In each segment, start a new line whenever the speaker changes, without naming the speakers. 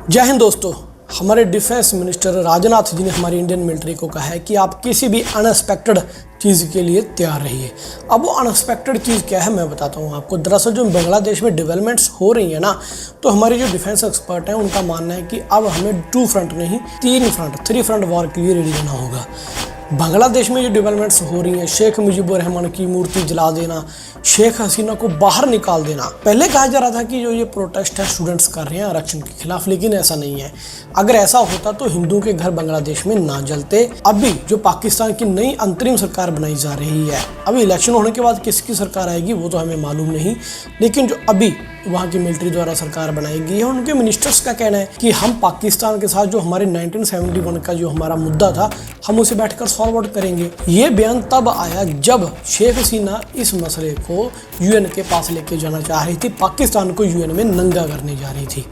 जय हिंद दोस्तों। हमारे डिफेंस मिनिस्टर राजनाथ जी ने हमारी इंडियन मिलिट्री को कहा है कि आप किसी भी अनएक्सपेक्टेड चीज़ के लिए तैयार रहिए। अब वो अनएक्सपेक्टेड चीज़ क्या है मैं बताता हूँ आपको। दरअसल जो बांग्लादेश में डेवलपमेंट्स हो रही है ना, तो हमारे जो डिफेंस एक्सपर्ट हैं उनका मानना है कि अब हमें 2 फ्रंट नहीं 3 फ्रंट वॉर के लिए रेडी रहना होगा। बांग्लादेश में जो डेवलपमेंट्स हो रही हैं, शेख मुजीबुर रहमान की मूर्ति जला देना, शेख हसीना को बाहर निकाल देना। पहले कहा जा रहा था कि जो ये प्रोटेस्ट है स्टूडेंट्स कर रहे हैं आरक्षण के खिलाफ, लेकिन ऐसा नहीं है। अगर ऐसा होता तो हिंदुओं के घर बांग्लादेश में ना जलते। अभी जो पाकिस्तान की नई अंतरिम सरकार बनाई जा रही है, अभी इलेक्शन होने के बाद किसकी सरकार आएगी वो तो हमें मालूम नहीं, लेकिन जो अभी वहाँ की मिलिट्री द्वारा सरकार बनाई गई है, उनके मिनिस्टर्स का कहना है कि हम पाकिस्तान के साथ जो हमारे 1971 का जो हमारा मुद्दा था, हम उसे बैठकर सॉल्व आउट करेंगे। ये बयान तब आया जब शेख हसीना इस मसले को यूएन के पास लेके जाना चाह रही थी, पाकिस्तान को यूएन में नंगा करने जा रही थी।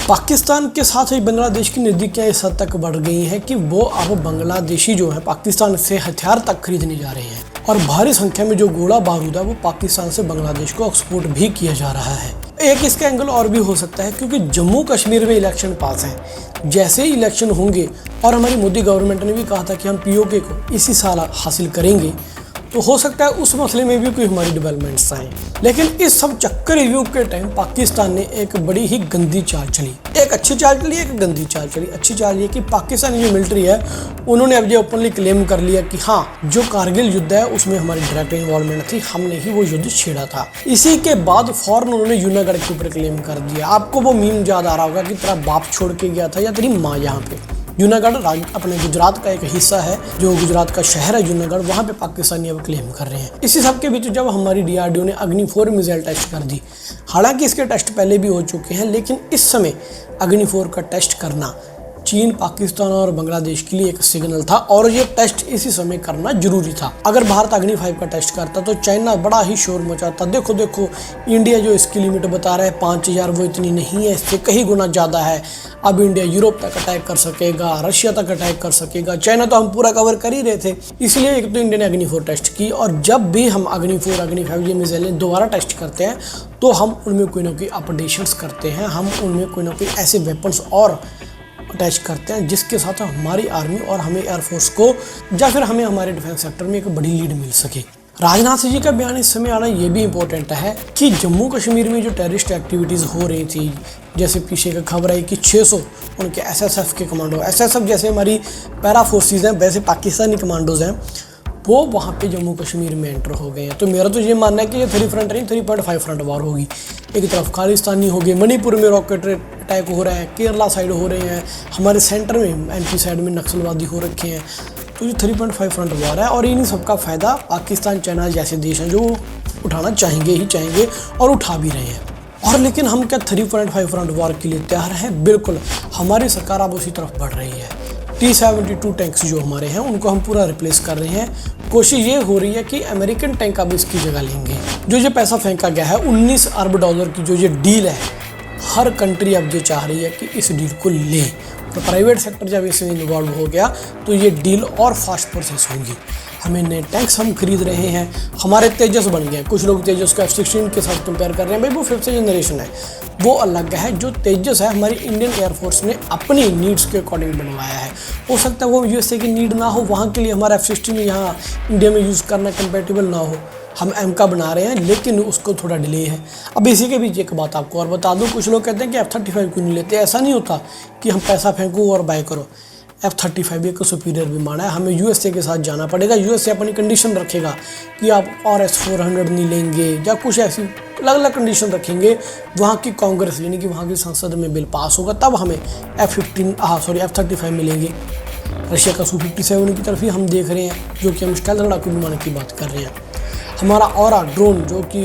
पाकिस्तान के साथ ही बांग्लादेश की नज़दीकियाँ इस हद तक बढ़ गई हैं कि वो अब बांग्लादेशी जो है पाकिस्तान से हथियार तक खरीदने जा रहे हैं, और भारी संख्या में जो गोला बारूद है वो पाकिस्तान से बांग्लादेश को एक्सपोर्ट भी किया जा रहा है। एक इसका एंगल और भी हो सकता है क्योंकि जम्मू कश्मीर में इलेक्शन पास है। जैसे ही इलेक्शन होंगे, और हमारी मोदी गवर्नमेंट ने भी कहा था कि हम पीओके को इसी साल हासिल करेंगे, तो हो सकता है उस मसले में भी कोई हमारी डेवलपमेंट्स आए। लेकिन इस सब चक्कर रिव्यू के टाइम पाकिस्तान ने एक बड़ी ही गंदी चाल चली। एक अच्छी चाल चली, एक गंदी चाल चली। अच्छी चाल ये कि पाकिस्तानी जो मिलिट्री है उन्होंने अब ये ओपनली क्लेम कर लिया कि हाँ, जो कारगिल युद्ध है उसमें हमारी डायरेक्ट इन्वॉल्वमेंट थी, हमने ही वो युद्ध छेड़ा था। इसी के बाद फौरन उन्होंने जूनागढ़ के ऊपर क्लेम कर दिया। आपको वो मीम याद आ रहा होगा कि तेरा बाप छोड़ के गया था या तेरी माँ यहाँ पे। जूनागढ़ अपने गुजरात का एक हिस्सा है, जो गुजरात का शहर है जूनागढ़, वहाँ पे पाकिस्तानी अब क्लेम कर रहे हैं। इसी सब के बीच जब हमारी डीआरडीओ ने अग्नि 4 मिसाइल टेस्ट कर दी, हालांकि इसके टेस्ट पहले भी हो चुके हैं, लेकिन इस समय अग्नि 4 का टेस्ट करना चीन, पाकिस्तान और बांग्लादेश के लिए एक सिग्नल था, और ये टेस्ट इसी समय करना जरूरी था। अगर भारत अग्नि 5 का टेस्ट करता तो चाइना बड़ा ही शोर मचाता। देखो देखो, इंडिया जो इसकी लिमिट बता रहा है 5000, वो इतनी नहीं है, इससे कहीं गुना ज़्यादा है। अब इंडिया यूरोप तक अटैक कर सकेगा, रशिया तक अटैक कर सकेगा, चाइना तो हम पूरा कवर कर ही रहे थे। इसलिए एक तो इंडिया ने अग्नि 4 टेस्ट की, और जब भी हम अग्नि 4, अग्नि 5 ये मिसाइलें दोबारा टेस्ट करते हैं तो हम उनमें कोई ना कोई अपडेशंस करते हैं, हम उनमें कोई ना कोई ऐसे वेपन्स और अटैच करते हैं जिसके साथ हमारी आर्मी और हमें एयरफोर्स को, या फिर हमें हमारे डिफेंस सेक्टर में एक बड़ी लीड मिल सके। राजनाथ जी का बयान इस समय आना ये भी इम्पोर्टेंट है कि जम्मू कश्मीर में जो टेररिस्ट एक्टिविटीज़ हो रही थी, जैसे पीछे का खबर आई कि 600 उनके एसएसएफ के कमांडो, एसएसएफ जैसे हमारी पैरा फोर्सेज हैं वैसे पाकिस्तानी कमांडोज हैं, वो वहाँ पे जम्मू कश्मीर में एंटर हो गए हैं। तो मेरा तो ये मानना है कि ये 3 फ्रंट नहीं 3.5 फ्रंट वॉर होगी। एक तरफ खालिस्तानी हो गए, मणिपुर में रॉकेट अटैक हो रहा है, केरला साइड हो रहे हैं, हमारे सेंटर में एमपी साइड में नक्सलवादी हो रखे हैं। तो ये 3.5 फ्रंट वॉर है, और इन्हीं सबका फ़ायदा पाकिस्तान, चाइना जैसे देश हैं जो उठाना चाहेंगे ही चाहेंगे और उठा भी रहे हैं। और लेकिन हम क्या 3.5 फ्रंट वॉर के लिए तैयार हैं? बिल्कुल, हमारी सरकार अब उसी तरफ बढ़ रही है। T-72 टैंक्स जो हमारे हैं उनको हम पूरा रिप्लेस कर रहे हैं। कोशिश ये हो रही है कि अमेरिकन टैंक अब इसकी जगह लेंगे। जो ये पैसा फेंका गया है 19 अरब डॉलर की जो ये डील है, हर कंट्री अब ये चाह रही है कि इस डील को ले। तो प्राइवेट सेक्टर जब इसमें इन्वॉल्व हो गया तो ये डील और फास्ट प्रोसेस होगी। हमें नए टैंक्स हम खरीद रहे हैं, हमारे तेजस बन गए। कुछ लोग तेजस को F-16 के साथ कंपेयर कर रहे हैं, भाई वो 5th जनरेशन है, वो अलग है। जो तेजस है हमारी इंडियन एयरफोर्स ने अपनी नीड्स के अकॉर्डिंग बनवाया है। हो सकता है वो यूएसए की नीड ना हो, वहाँ के लिए हमारा F-16 यहाँ इंडिया में यूज़ करना कंपेटेबल ना हो। हम एम का बना रहे हैं लेकिन उसको थोड़ा डिले है। अब इसी के बीच एक बात आपको और बता दूं, कुछ लोग कहते हैं कि F-35 क्यों नहीं लेते। ऐसा नहीं होता कि हम पैसा फेंकूँ और बाय करो। F-35 एक सुपीरियर विमान है, हमें यूएसए के साथ जाना पड़ेगा। यूएसए अपनी कंडीशन रखेगा कि आप RS-400 नहीं लेंगे, या कुछ ऐसी अलग अलग कंडीशन रखेंगे। वहाँ की कांग्रेस यानी कि वहाँ की संसद में बिल पास होगा, तब हमें F-35 मिलेंगे। रशिया का Su-57 की तरफ ही हम देख रहे हैं, जो कि हम स्टेल्थ लड़ाकू विमान की बात कर रहे हैं। हमारा ऑरा ड्रोन जो कि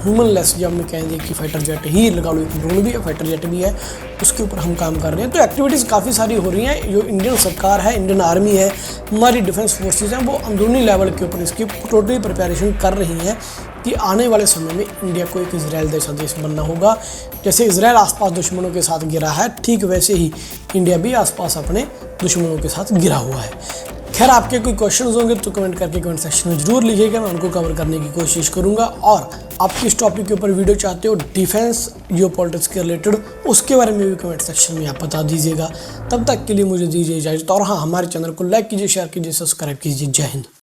ह्यूमनलेस, जब हम कहेंगे कि फाइटर जेट ही लगा लो, एक ड्रोन भी है, फाइटर जेट भी है, उसके ऊपर हम काम कर रहे हैं। तो एक्टिविटीज़ काफ़ी सारी हो रही हैं। जो इंडियन सरकार है, इंडियन आर्मी है, हमारी डिफेंस फोर्सेज हैं, वो अंदरूनी लेवल के ऊपर इसकी टोटली प्रिपरेशन कर रही हैं कि आने वाले समय में इंडिया को एक इजराइल जैसा देश बनना होगा। जैसे इजराइल आसपास दुश्मनों के साथ गिरा है, ठीक वैसे ही इंडिया भी आसपास अपने दुश्मनों के साथ गिरा हुआ है। खैर आपके कोई क्वेश्चंस होंगे तो कमेंट करके कमेंट सेक्शन में जरूर लिखिएगा, मैं उनको कवर करने की कोशिश करूंगा। और आप किस टॉपिक के ऊपर वीडियो चाहते हो डिफेंस जियोपॉलिटिक्स के रिलेटेड, उसके बारे में भी कमेंट सेक्शन में आप बता दीजिएगा। तब तक के लिए मुझे दीजिए इजाज़त, और हाँ, हमारे चैनल को लाइक कीजिए, शेयर कीजिए, सब्सक्राइब कीजिए। जय हिंद।